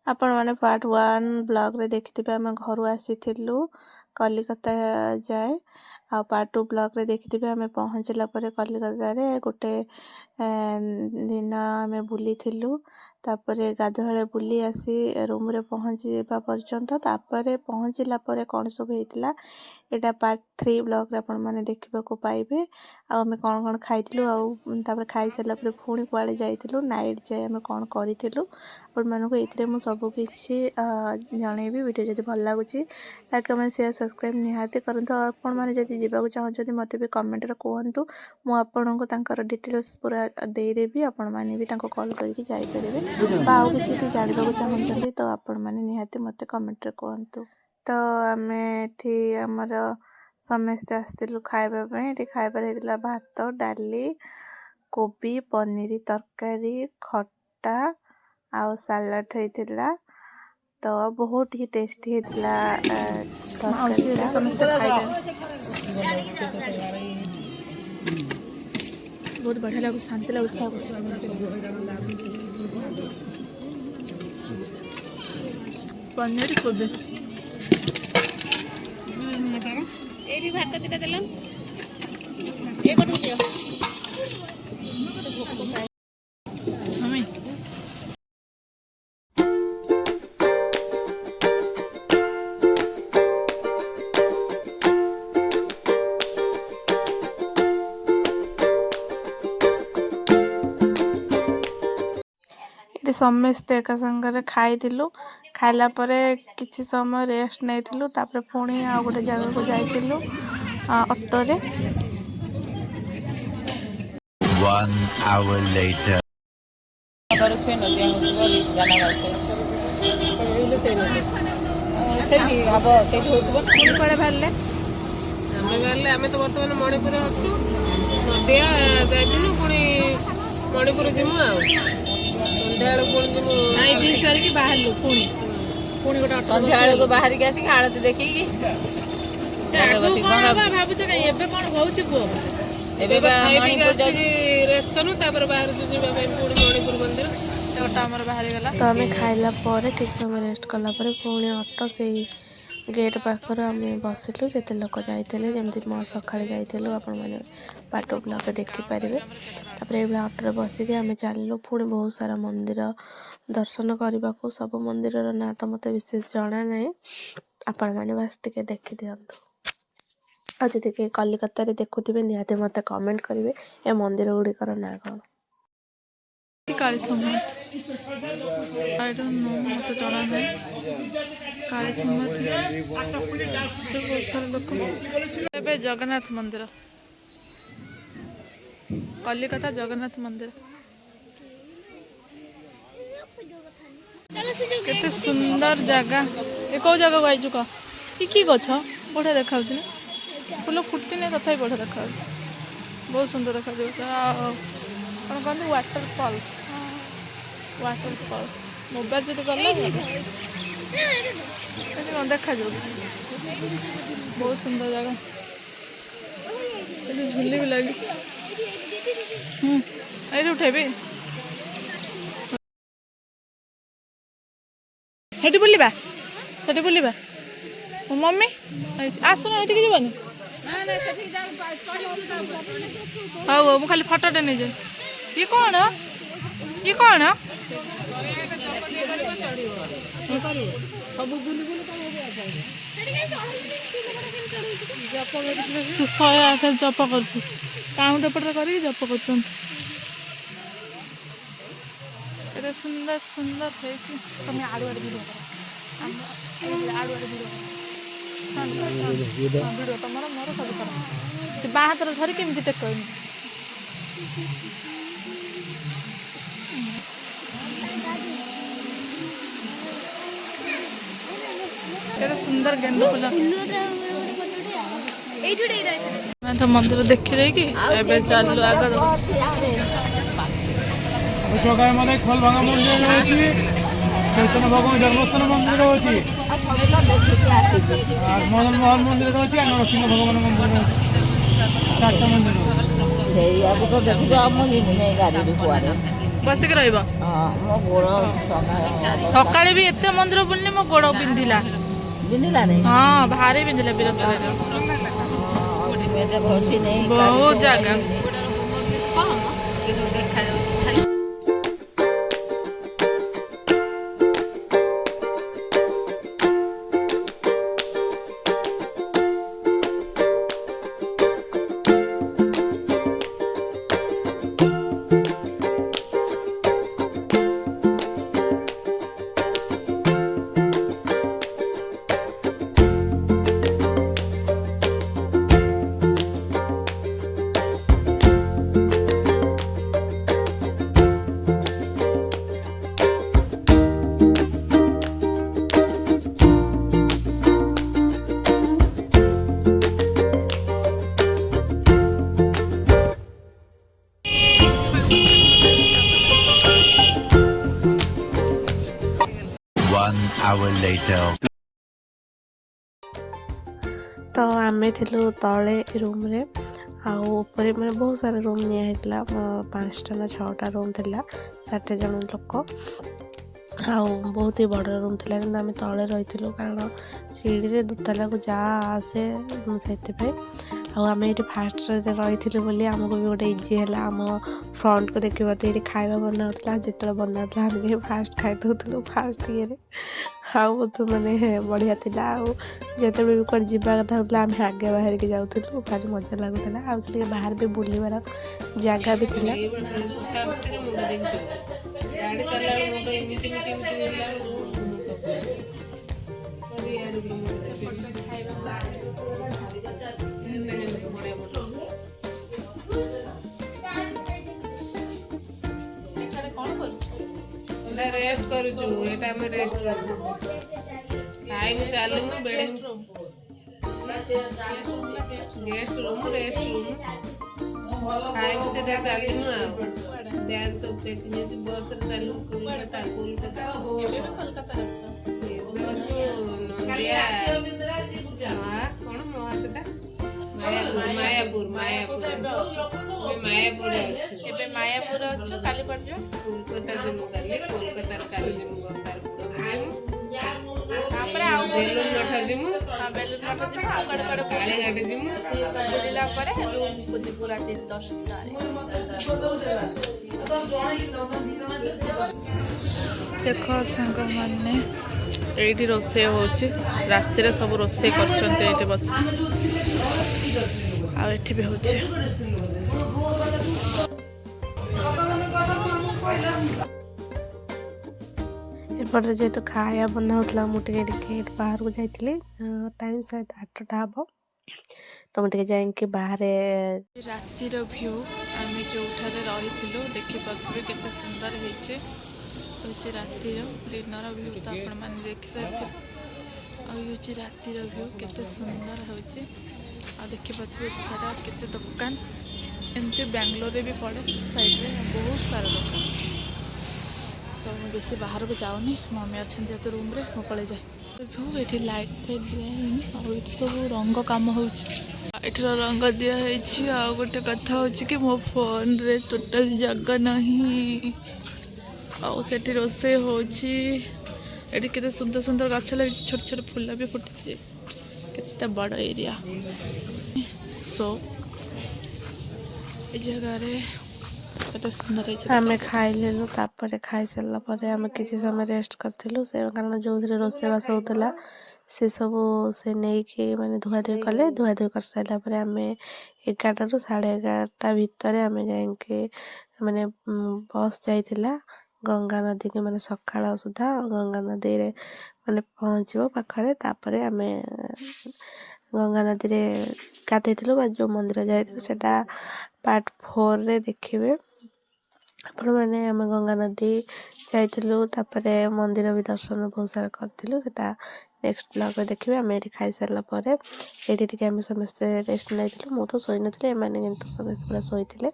आपण मैंने part 1 blog रे देखिथिबे आम घर आसीथिलु कलिकता जाए आ पार्ट 2 ब्लॉग रे देखिथिबे आम पहुँचला परे कलिकता रे गोटे दिन आम बुलीथिलु तापरे गाधुआले बुली आसी रूम रे पहुँचीबा पर्यंत तापरे पहुँचला परे कौन सब हेतिला एटा पार्ट 3 ब्लॉग रे आपण माने देखिबाको पाइबे आ आम कौन कौन खाइथिलु आ तापर खाई सारा परे पुणी कुआडे जाइथिलु नाइट जाए आम कौन करिथिलु आपण मानको एथिरे मु सब किछि जणेबी वीडियो जदि भल लागुची लाइक कमेंट शेयर सब्सक्राइब निहाती करंतु आपण माने जदि जीवाको चाहछथि मते भी कमेंट रे कहंतु मु आपनको तांकर डिटेल्स पूरा देई देबी आपण माने भी तांको कॉल करके जाई परिबे बा आउ किछि जानिबाको चाहछथि तो आपण माने निहाती मते कमेंट रे कहंतु तो आमे एठी हमर समस्त आस्तिलु खाइबा पय एठी खाइबा हेतिला भात डाली कोबी पनीर तरकारी खट्टा आउ सलाड हेतिला तो बहुत ही टेस्टी हेतिला तरकारी समस्त खाइले बहुत बढ़िया लागु शांति लागु खाइबा पनीर कोबी एरी भात दिटा देलम ए कोटु दियो मम्मी ये समस्ते एक संगे खाइलु खाइला परे किछि समय रेस्ट नैथिलु तापर पुणी आ गोटे जगह को जाइथिलु ऑटो रे 1 hour later आम तो बर्तमान मणिपुर अच्छु नदिया जाइलु पुणी मणिपुर जीमु संध्या पुणी बाहरलु पुणी पुणी गोटे संध्या को बाहर के आसिक आरती देखी भाबुछ एबे कोन होउची को एबे मणिपुर रेस्ट कनु तापर बाहर जो जीवा पुणी मणिपुर मंदिर ऑटो हमर बाहर गला तो हमें खाइला परे किछ समय रेस्ट कला परे पुणी ऑटो से गेट पाखर आम बसिलु जिते लोक जाइए जमी मो सका जाइलु आपण मैंने पार्ट ब्लॉग देखिपारे तापर ये ऑटो बसिक आम चलू पुणी बहुत सारा मंदिर दर्शन करने को सब मंदिर ना तो मत विशेष जना ना आपण मैंने बस टे देखी दिंतु आज जदि कलिकता देखुवे निहाती मत कमेंट करेंगे ए मंदिर गुड़िकर ना कौन काली समाज आई डोंट नो मत जना ना काली समाज बहुत सारा लोग एबे जगन्नाथ मंदिर कलिकता जगन्नाथ मंदिर केते सुंदर जगह ये कौ जगह आईचु कह कि गछ बढ़िया देखा फुल फुटी नहीं तथा बढ़िया देखा बहुत सुंदर देखा कौन कहते वाटरफॉल मोबाइल जो गला देखा बहुत सुंदर जगह झुली भी लगी ये उठेबी हेटी बुलवा सेठी बुलवा मम्मी आसुन हेटी जीवन हाँ वो खाली फटोटे नहीं जाए ये कौन शहे 8 जप कर काउंट एपटे कर जप कर सुंदर सुंदर तुम्हें आड़ आड़े भिड कर आड़ आड़े भिड तुम मोर सब कर से बाँ हाथ धर केमी टेक सुंदर गेंदा फूल तो मंदिर देखी रही चलू आग खोलभांगा मंदिर रही चैतन्य भगवान जन्मस्थान मंदिर रही मदन मोहन मंदिर रही नरसिंह भगवान मंदिर रही 4टा मंदिर तो देखो गाड़ी ବସିକି ରହିବ ମୋ ଗୋଡ଼ ସକାଳେ ବି ଏତେ ମନ୍ଦିର ବୁଲିନି ମୋ ଗୋଡ଼ ବିନ୍ଧିଲା ବିନ୍ଧିଲାନି ହଁ ଭାରି ବିନ୍ଧିଲା ବିରକ୍ତ ଲାଗିଲା ପେଟ ଘଷି ନେଇ ବହୁତ ଜାଗା One hour later. ତ ଆମେ ଥିଲୁ ତଳେ ରୁମ୍ରେ ଆଉ ଉପରେ ମାନେ ବହୁତ ସାରା ରୁମ୍ ନିଆ ହେଇଥିଲା 5ଟା ନା 6ଟା ରୁମ୍ ଥିଲା 60 ଜଣ ଲୋକ ଆଉ ବହୁତ ହି ବଡ଼ ରୁମ୍ ଥିଲା କିନ୍ତୁ ଆମେ ତଳେ ରହିଥିଲୁ କାରଣ ସିଡ଼ିରେ ଦୋତାଲାକୁ ଯାହା ଆସେ ସେଥିପାଇଁ ଆଉ ଆମେ ଏଇଠି ଫାଷ୍ଟରେ ରହିଥିଲୁ ବୋଲି ଆମକୁ ବି ଗୋଟେ ଇଜି ହେଲା ଆମ ଫ୍ରଣ୍ଟକୁ ଦେଖିବ ତ ଏଇଠି ଖାଇବା ବନାଉଥିଲା ଯେତେବେଳେ ବନାଉଥିଲା ଆମେ ଟିକେ ଫାଷ୍ଟ ଖାଇଦେଉଥିଲୁ ଫାଷ୍ଟ ଇଏରେ ଆଉ ବହୁତ ମାନେ ବଢ଼ିଆ ଥିଲା ଆଉ ଯେତେବେଳେ ବି କୁଆଡ଼େ ଯିବା କଥା ହେଉଥିଲା ଆମେ ଆଗେ ବାହାରିକି ଯାଉଥିଲୁ ଭାରି ମଜା ଲାଗୁଥିଲା ଆଉ ସେ ଟିକେ ବାହାରେ ବି ବୁଲିବାର ଜାଗା ବି ଥିଲା ଗାଡ଼ି ଚାଲିଲା ବେଳକୁ ମୁଣ୍ଡ ଏମିତି ହେଲା ରେଷ୍ଟ କରୁଛୁ ଏଇଟା ଆମେ ରେଷ୍ଟ କରୁଛୁ ଖାଇବୁ ଚାଲିବୁ ବେଡ଼ିବୁ ଗେଷ୍ଟ ରୁମ୍ ରେଷ୍ଟ ରୁମ୍ ଖାଇବୁ ସେଟା ଚାଲିବୁ ଆଉ ବ୍ୟାଗ୍ ସବୁ ପ୍ୟାକିଂ ହେଇଛି ବସ୍ରେ ଚାଲିବୁ କୋଲକାତା ଏବେ ଅଛୁ ନନ୍ଦିଆ କଣ ମହା ସେଟା ମାୟାପୁର ମାୟାପୁରରେ ଅଛୁ ଏବେ ମାୟାପୁର ଅଛୁ କାଲି ପଡ଼ିଯିବ କୋଲକାତା ଯିବୁ କାଲି କୋଲକାତାର କାଲି ଯିବୁ ତାପରେ ଆଉ ବେଲୁନ ମଠ ଯିବୁ ବେଲୁନ ମଠ ଯିବୁ ଆଉ କୁଆଡ଼େ କୁଆଡ଼େ କାଳିଘାଟ ଯିବୁ ବୁଲିଲା ପରେ ରୁମ୍କୁ ଯିବୁ ରାତି 10ଟାରେ ଦେଖ ସାଙ୍ଗମାନେ ଏଇଠି ରୋଷେଇ ହେଉଛି ରାତିରେ ସବୁ ରୋଷେଇ କରୁଛନ୍ତି ଏଇଠି ବସି ଆଉ ଏଠି ବି ହେଉଛି ଏପଟରେ ଯେହେତୁ ଖାଇବା ବନା ହେଉଥିଲା ମୁଁ ଟିକେ ଗେଟ୍ ବାହାରକୁ ଯାଇଥିଲି ଟାଇମ୍ ସାୟଦ 8ଟା ହେବ ତ ମୁଁ ଟିକେ ଯାଇକି ବାହାରେ ରାତିର ଭ୍ୟୁ ଆମେ ଯେଉଁଠାରେ ରହିଥିଲୁ ଦେଖିପାରୁଥିବେ କେତେ ସୁନ୍ଦର ହେଇଛି ହେଉଛି ରାତିର ଦିନର ଭ୍ୟୁ ତ ଆପଣମାନେ ଦେଖିସାରିଥିବେ ଆଉ ଇଏ ହେଉଛି ରାତିର ଭ୍ୟୁ କେତେ ସୁନ୍ଦର ହେଉଛି ଆଉ ଦେଖିପାରୁଥିବେ ସାରା କେତେ ଦୋକାନ ଏମିତି ବାଙ୍ଗାଲୋରରେ ବି ପଡ଼େ ସାଇଡ଼ରେ ବହୁତ ସାରା ଦୋକାନ ତ ମୁଁ ବେଶୀ ବାହାରକୁ ଯାଉନି ମମି ଅଛନ୍ତି ଯେହେତୁ ରୁମ୍ରେ ମୁଁ ପଳେଇଯାଏ ଭ୍ୟୁ ଏଠି ଲାଇଟ୍ ଫାଇଟ୍ ଦିଆ ହେଇନି ଆଉ ଏଠି ସବୁ ରଙ୍ଗ କାମ ହେଉଛି ଏଠିର ରଙ୍ଗ ଦିଆ ହେଇଛି ଆଉ ଗୋଟେ କଥା ହେଉଛି କି ମୋ ଫୋନ୍ରେ ଟୋଟାଲ ଜାଗା ନାହିଁ ଆଉ ସେଠି ରୋଷେଇ ହେଉଛି ଏଠି କେତେ ସୁନ୍ଦର ସୁନ୍ଦର ଗଛ ଲାଗିଛି ଛୋଟ ଛୋଟ ଫୁଲ ବି ଫୁଟିଛି କେତେ ବଡ଼ ଏରିଆ ସୋ ଏ ଜାଗାରେ କେତେ ସୁନ୍ଦର ହେଇଛି ଆମେ ଖାଇଲେଲୁ ତାପରେ ଖାଇସାରିଲା ପରେ ଆମେ କିଛି ସମୟ ରେଷ୍ଟ କରିଥିଲୁ ସେ କାରଣ ଯେଉଁଥିରେ ରୋଷେଇବାସ ହେଉଥିଲା ସେସବୁ ସେ ନେଇକି ମାନେ ଧୁଆଧୁଇ କଲେ ଧୁଆଧୁଇ କରିସାରିଲା ପରେ ଆମେ 11ଟାରୁ 11:30 ଭିତରେ ଆମେ ଯାଇକି ମାନେ ବସ୍ ଯାଇଥିଲା ଗଙ୍ଗା ନଦୀକି ମାନେ ସକାଳ ସୁଦ୍ଧା ଗଙ୍ଗା ନଦୀରେ ମାନେ ପହଞ୍ଚିବ ପାଖରେ ତାପରେ ଆମେ ଗଙ୍ଗା ନଦୀରେ ଗାଧେଇଥିଲୁ ବା ଯେଉଁ ମନ୍ଦିର ଯାଇଥିଲୁ ସେଇଟା ପାର୍ଟ 4ରେ ଦେଖିବେ ଆପଣମାନେ ଆମେ ଗଙ୍ଗା ନଦୀ ଯାଇଥିଲୁ ତାପରେ ମନ୍ଦିର ବି ଦର୍ଶନ ବହୁତ ସାରା କରିଥିଲୁ ସେଟା ନେକ୍ସଟ ବ୍ଲଗ୍ରେ ଦେଖିବେ ଆମେ ଏଠି ଖାଇସାରିଲା ପରେ ଏଇଠି ଟିକେ ଆମେ ସମସ୍ତେ ରେଷ୍ଟ ନେଇଥିଲୁ ମୁଁ ତ ଶୋଇନଥିଲି ଏମାନେ କିନ୍ତୁ ସମସ୍ତେ ପୁରା ଶୋଇଥିଲେ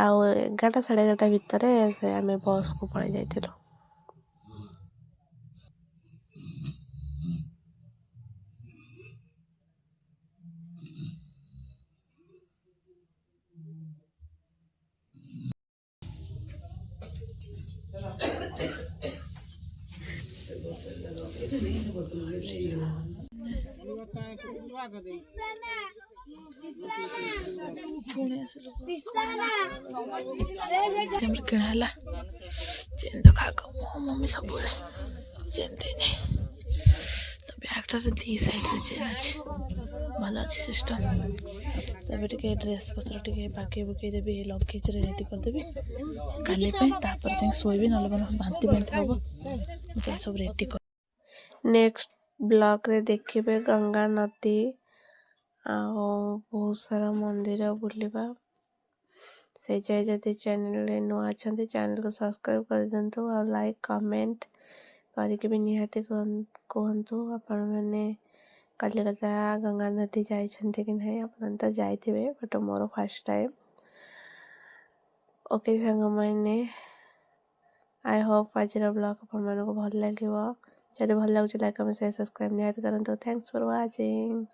ଆଉ 11ଟା 11:30 ଭିତରେ ଆମେ ବସ୍କୁ ପଳେଇ ଯାଇଥିଲୁ ପୁଣି ଆସିଲୁ ଆମର କିଣା ହେଲା ଚେନ୍ ତ ଖାଗ ମୋ ମମ୍ମି ସବୁବେଳେ ଚେନ୍ ଦେଇନି ତ ବ୍ୟାଗ୍ଟାରେ ଦୁଇ ସାଇଡ଼୍ରେ ଚେନ୍ ଅଛି ଭଲ ଅଛି ସିଷ୍ଟମ୍ ଏବେ ଟିକେ ଡ୍ରେସ୍ ପତ୍ର ଟିକେ ବାଗେଇ ବୁଗେଇ ଦେବି ଲଗେଜ୍ରେ ରେଡ଼ି କରିଦେବି କାଲି ପାଇଁ ତାପରେ ଯାଇକି ଶୋଇବି ନହେଲେ ମାନେ ବାନ୍ତି ହବ ଯାଇ ସବୁ ରେଡ଼ି କରି ନେକ୍ସଟ ବ୍ଲଗ୍ରେ ଦେଖିବେ ଗଙ୍ଗା ନଦୀ ଆଉ ବହୁତ ସାରା ମନ୍ଦିର ବୁଲିବା। ସେ ଯାଏ ଯଦି ଚ୍ୟାନେଲରେ ନୂଆ ଅଛନ୍ତି ଚ୍ୟାନେଲକୁ ସବସ୍କ୍ରାଇବ୍ କରିଦିଅନ୍ତୁ ଆଉ ଲାଇକ୍ କମେଣ୍ଟ କରିକି ବି ନିହାତି କୁହନ୍ତୁ ଆପଣମାନେ କଲିକତା ଗଙ୍ଗା ନଦୀ ଯାଇଛନ୍ତି କି ନାହିଁ। ଆପଣ ତ ଯାଇଥିବେ ବଟ୍ ମୋର ଫାର୍ଷ୍ଟ ଟାଇମ୍। ଓକେ ସାଙ୍ଗମାନେ, ଆଇ ହୋପ୍ ଆଜିର ବ୍ଲଗ୍ ଆପଣମାନଙ୍କୁ ଭଲ ଲାଗିବ। ଯଦି ଭଲ ଲାଗୁଛି ଲାଇକ୍ କମେଣ୍ଟ ସେୟାର ସବସ୍କ୍ରାଇବ୍ ନିହାତି କରନ୍ତୁ। Thanks for watching.